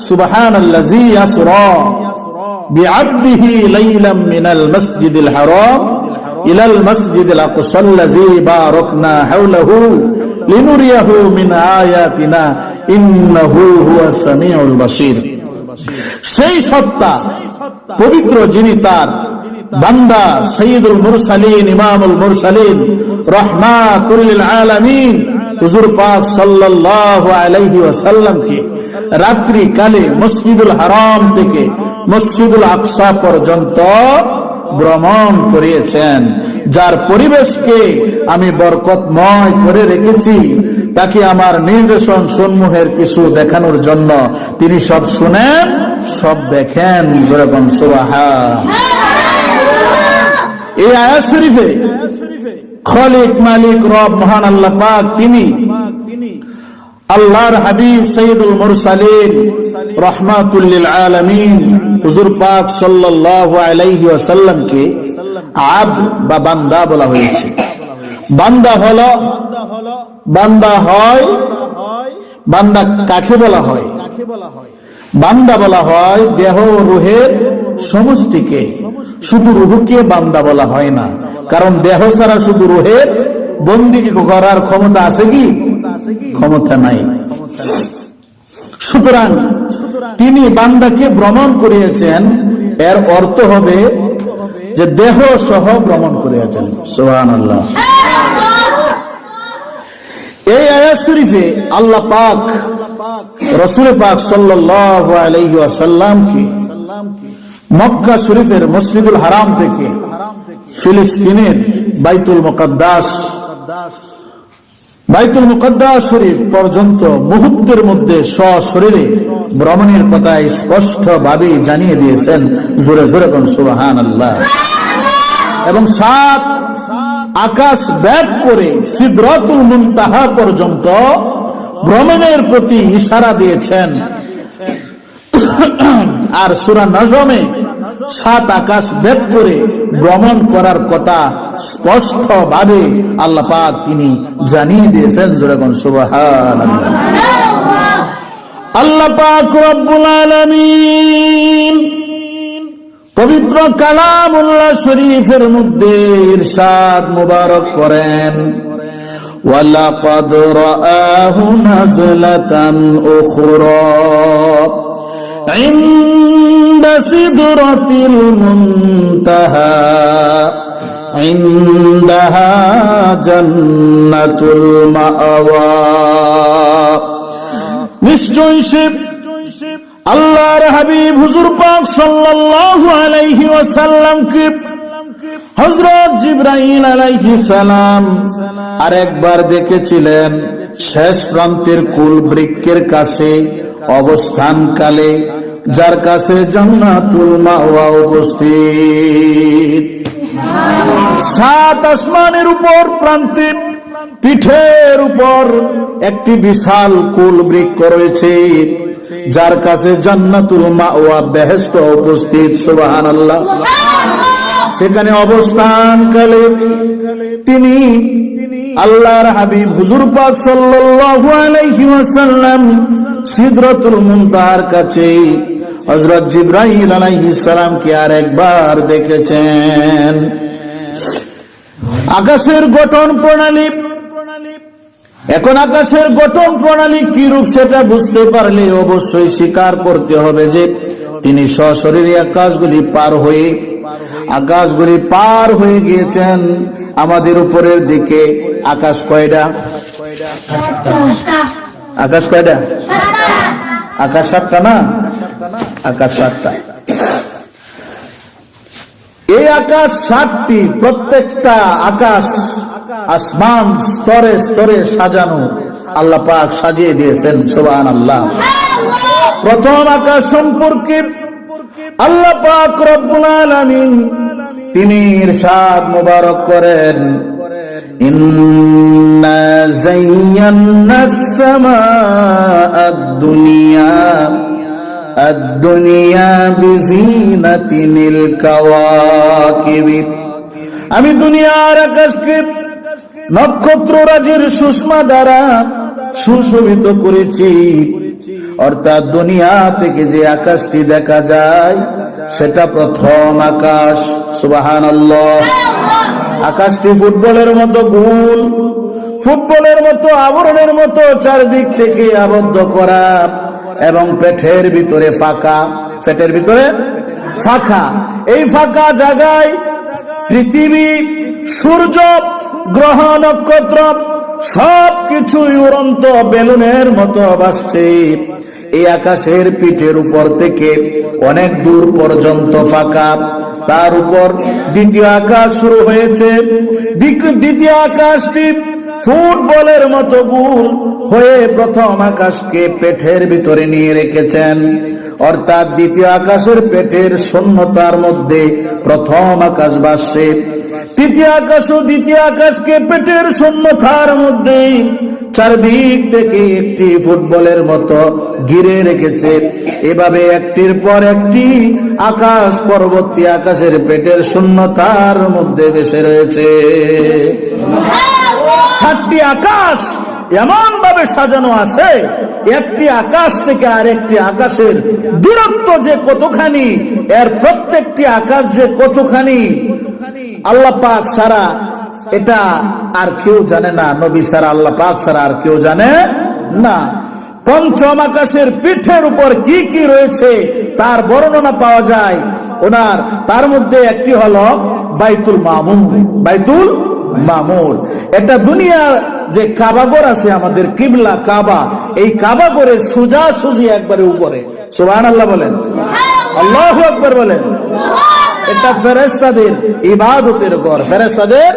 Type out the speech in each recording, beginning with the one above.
সুবহানাল্লাযী ইয়াসরা বিআবদিহি লাইলাম মিনাল মাসজিদিল হারাম ইলাল মাসজিদিল আকসাল্লাযী বারাকনা হাওলাহু লিনুরিয়াহু মিন আয়াতিনা ইন্নাহু হুয়াস সামিউল বাসীর। সেই সত্তা পবিত্র যিনি তার বান্দা সাইয়্যিদুল মুরসালিন ইমামুল মুরসালিন রাহমাতুল লিল আলামিন হুজুর পাক সাল্লাল্লাহু আলাইহি ওয়াসাল্লামকে রাত্রি কালে মসজিদুল হারাম থেকে মসজিদুল আকসা পর্যন্ত ভ্রমণ করিয়েছেন। যার পরিবেশকে আমি বরকতময় করে রেখেছি, তাকে আমার নির্দেশন সমূহের কিছু দেখানোর জন্য তিনি সব শুনেন, সব দেখেন। যেরকম সুবহান। এই আয়াত শরীফে খালিক মালিক রব মহান আল্লাহ পাক তিনি আল্লাহর হাবিব সাইয়্যিদুল মুরসালিন রাহমাতুল লিল আলামিন হুজুর পাক সাল্লাল্লাহু আলাইহি ওয়াসাল্লামকে আবদ বা বান্দা বলা হয়েছে। বান্দা হলো বান্দা হয়, বান্দা কাকে বলা হয়? বান্দা বলা হয় দেহ ও রূহের সমষ্টিকে, শুধু রূহকে বান্দা বলা হয় না, কারণ দেহ ছাড়া শুধু রূহের বন্দিকে করার ক্ষমতা আছে কি? ক্ষমতা নাই। সুতরাং তিনি বান্দাকে ভ্রমণ করিয়েছেন, এর অর্থ হবে যে দেহ সহ ভ্রমণ করিয়েছেন। সুবহানাল্লাহ। এই আয়াত শরীফে আল্লাহ পাক রাসূল পাক সাল্লাল্লাহু আলাইহি ওয়াসাল্লামকে মক্কা শরীফের মসজিদুল হারাম থেকে ফিলিস্তিনের বাইতুল মুকাদ্দাস শরীফ পর্যন্ত মুহূর্তের মধ্যে সশরীরে ভ্রমণের কথা স্পষ্ট ভাবে জানিয়ে দিয়েছেন। জোরে জোরে কোন সুবহানাল্লাহ। এবং 7 আকাশ ভেদ করে সিদরাতুল মুনতাহা পর্যন্ত ভ্রমণের প্রতি ইশারা দিয়েছেন। আর সূরা নজমে 7 আকাশ ভেদ করে ভ্রমণ করার কথা স্পষ্ট ভাবে আল্লাহ পাক তিনি জানিয়ে দিয়েছেন। জোরে কোন সুবহানাল্লাহ। আল্লাহ পাক রব্বুল আলামিন পবিত্র কালামুল্লাহ শরীফের মধ্যে ইরশাদ মুবারক করেন, ওয়ালাকাদ রাআহু নাযলাতান উখরা ইনদা সিদরাতিল মুনতাহা ইনদাহা জান্নাতুল মাআওয়া। নিশ্চয় সে আল্লাহর হাবিব হুজুর পাক সাল্লাল্লাহু আলাইহি ওয়াসাল্লামকে হযরত জিবরাইল আলাইহিস সালাম আরেকবার দেখেছিলেন শেষ প্রান্তের কুল বৃক্ষের কাছে অবস্থানকালে, যার কাছে জান্নাতুল মাওয়া উপস্থিত। 7 আসমানের উপর প্রান্তে পিঠের উপর একটি বিশাল কুল বৃক্ষ রয়েছে, যার কাছে জান্নাতুল মাওয়া বেহেশত উপস্থিত। সুবহানাল্লাহ। সেখানে অবস্থানকালে তিনি আল্লাহর হাবিব হুজুর পাক সাল্লাল্লাহু আলাইহি ওয়াসাল্লাম সিদরাতুল মুনতাহার কাছে হযরত জিবরাইল আলাইহিস সালামকে আরেকবার দেখেছেন। আকাশের গঠন প্রণালী, এখন আকাশের গঠন প্রণালী কি রূপ সেটা বুঝতে পারলে অবশ্যই স্বীকার করতে হবে যে তিনি সশরীরে আকাশগুলি পার হয়ে গিয়েছেন। আমাদের উপরের দিকে আকাশ কয়টা? আকাশ কয়টা? আকাশ 7টা না? আকাশ 7টা। এই আকাশ 7টি, প্রত্যেকটা আকাশ আসমান স্তরে স্তরে সাজানো, আল্লাহ পাক সাজিয়ে দিয়েছেন। সুবহানাল্লাহ। প্রথম আকাশ সম্পর্কে আল্লাহ পাক রব্বুল আলামিন তিনি ইরশাদ মুবারক করেন, ইন্না যায়্যানাস সামাআদ দুনিয়া বিজিনাতিল কাওয়াকিব। আমি দুনিয়ার আকাশকে নক্ষত্র রাজির সুষমা দ্বারা সুশোভিত করেছি। অর্থাৎ দুনিয়া থেকে যে আকাশটি দেখা যায় সেটা প্রথম আকাশ। সুবহানাল্লাহ। আকাশটি ফুটবলের মতো গোল, ফুটবলের মতো আবরণের মতো চারদিক থেকে আবদ্ধ করা এবং পেটের ভিতরে ফাঁকা, পেটের ভিতরে ফাঁকা। এই ফাঁকা জায়গায় পৃথিবী, সূর্য, গ্রহ, নক্ষত্র সবকিছুই উড়ন্ত বেলুনের মতো ভাসছে। এই আকাশের পিঠের উপর থেকে অনেক দূর পর্যন্ত ফাঁকা। তার উপর দ্বিতীয় আকাশ শুরু হয়েছে। দ্বিতীয় আকাশটি ফুটবলের মতো গোল হয়ে প্রথম আকাশকে পেটের ভিতরে নিয়ে রেখেছেন। অর্থাৎ দ্বিতীয় আকাশের পেটের শূন্যতার মধ্যে প্রথম আকাশ ভাসছে। তৃতীয় আকাশ ও দ্বিতীয় আকাশকে পেটের শূন্যতার মধ্যে চারদিক থেকে একটি ফুটবলের মতো ঘিরে রেখেছে। এভাবে একটির পর একটি আকাশ পরবর্তী আকাশের পেটের শূন্যতার মধ্যে ভেসে রয়েছে। 7টি আকাশ এমন ভাবে সাজানো আছে, একটি আকাশ থেকে আরেকটি আকাশের দূরত্ব যে কতখানি, এর প্রত্যেকটি আকাশ যে কতখানি, আল্লাহ পাক ছাড়া এটা আর কেউ জানে না। নবী ছাড়া, আল্লাহ পাক ছাড়া আর কেউ জানে না। পঞ্চম আকাশের পিঠের উপর কি কি রয়েছে তার বর্ণনা পাওয়া যায় ওনার। তার মধ্যে একটি হলো বাইতুল মামুর। বাইতুল মামুর এটা দুনিয়ার যে কাবাগর আছে, আমাদের কিবলা কাবা, এই কাবাগরের সোজাসুজি একবারে উপরে। সুবহানাল্লাহ বলেন, আল্লাহু আকবার বলেন। এটা ফেরেশতাদের ইবাদতের ঘর, ফেরেশতাদের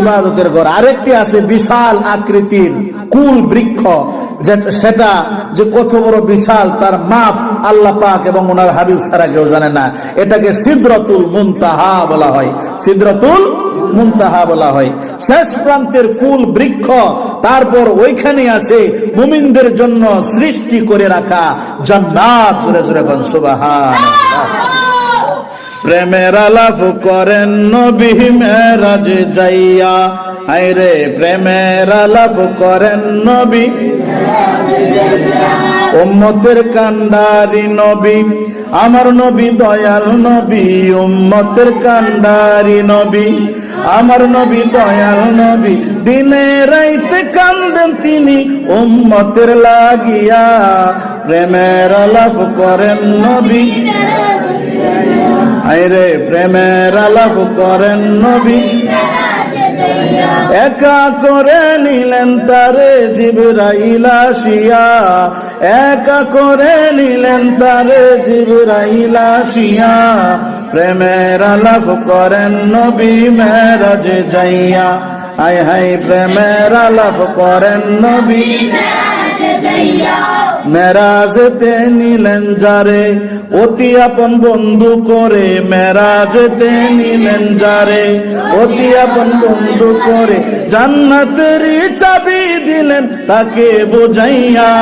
ইবাদতের ঘর। আরেকটি আছে বিশাল আকৃতির কুল বৃক্ষ, সেটা যে কত বড় বিশাল তার মাপ আল্লাহ পাক এবং ওনার হাবিব ছাড়া কেউ জানে না। এটাকে সিদরাতুল মুনতাহা বলা হয়, সিদরাতুল মুনতাহা বলা হয়, শেষ প্রান্তের কুল বৃক্ষ। তারপর ওইখানে আছে মুমিনদের জন্য সৃষ্টি করে রাখা জান্নাত। জোরে জোরে বলেন সুবহানাল্লাহ। প্রেমের আলাপ করেন নবী মেরাজে যাইয়া, আইরে প্রেমের আলাপ করেন নবী। উম্মতের কান্ডারি নবী, আমার নবী দয়াল নবী। উম্মতের কান্ডারি নবী, আমার নবী দয়াল নবী। দিনে রাইতে কান্দেন তিনি উম্মতের লাগিয়া। প্রেমের আলাপ করেন নবী, আইরে প্রেমের আলাপ করেন নবী। একা করে নিলেন তারে জিবরাইল আসিয়া, একা করে নিলেন তারে জিবরাইল আসিয়া। প্রেমের আলাপ করেন নবী মেরাজে যাইয়া, হায় হায় প্রেমের আলাপ করেন নবী মেরাজেতে নিলেন যারে অতি আপন বন্ধু করে। মেরাজেতে নিলেন যারে অতি আপন বন্ধু করে। জান্নাতের চাবি দিলেন তাকে বুঝাইয়া,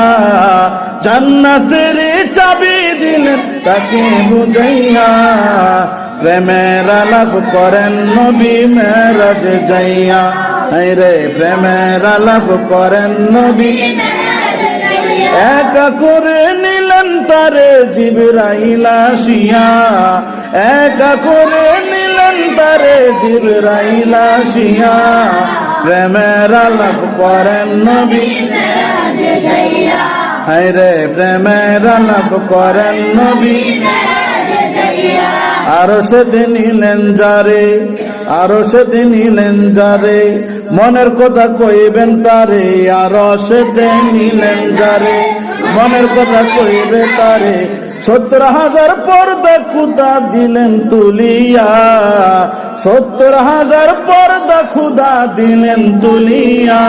জান্নাতের চাবি দিলেন তাকে বুঝাইয়া। প্রেমের আলাপ করেন নবী মেরাজে যাইয়া, রে প্রেমের আলাপ করেন নবী। একা করে নিলেন তারে জিবরাইল আসিয়া, একা করে নিলেন তারে জিবরাইল আসিয়া। প্রেমের আলাপ করেন নবী, হায়রে প্রেমের আলাপ করেন নবী। আরো সেদিন নিলেন যারে, আরো সেদিন নিলেন যারে মনের কথা কইবেন তারে। আরো সেদিন নিলেন যারে মনের কথা কইবে তারে। 70,000 পর্দা খুদা দিলেন তুলিয়া, 70,000 পর্দা খুদা দিলেন তুলিয়া।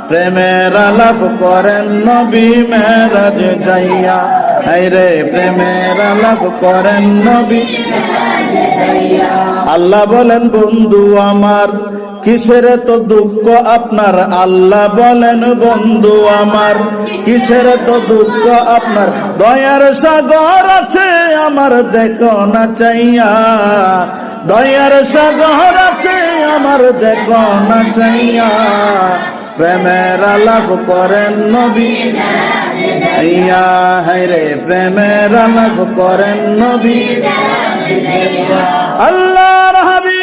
প্রেমের আলাপ করেন নবী মেরাজে যাইয়া, হায়রে প্রেমের আলাপ করেন নবী। আল্লাহ বলেন বন্ধু আমার কিসের তো দুঃখ আপনার। আল্লাহ বলেন বন্ধু আমার কিসের তো দুঃখ আপনার। দয়ার সাগর আছে আমার দেখো না চাইয়া, দয়ার সাগর আছে আমার দেখো না চাইয়া। প্রেমের আলাপ করেন নবী ইয়া হায়রে প্রেমের আলাপ করেন নবী আল্লাহর হাবিব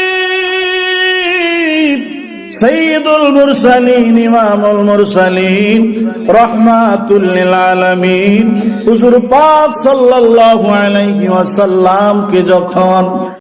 সাইয়্যিদুল মুরসালিন ইমামুল মুরসালিন রাহমাতুল লিল আলামিন হুজুর পাক সাল্লাল্লাহু আলাইহি ওয়াসাল্লাম কে যখন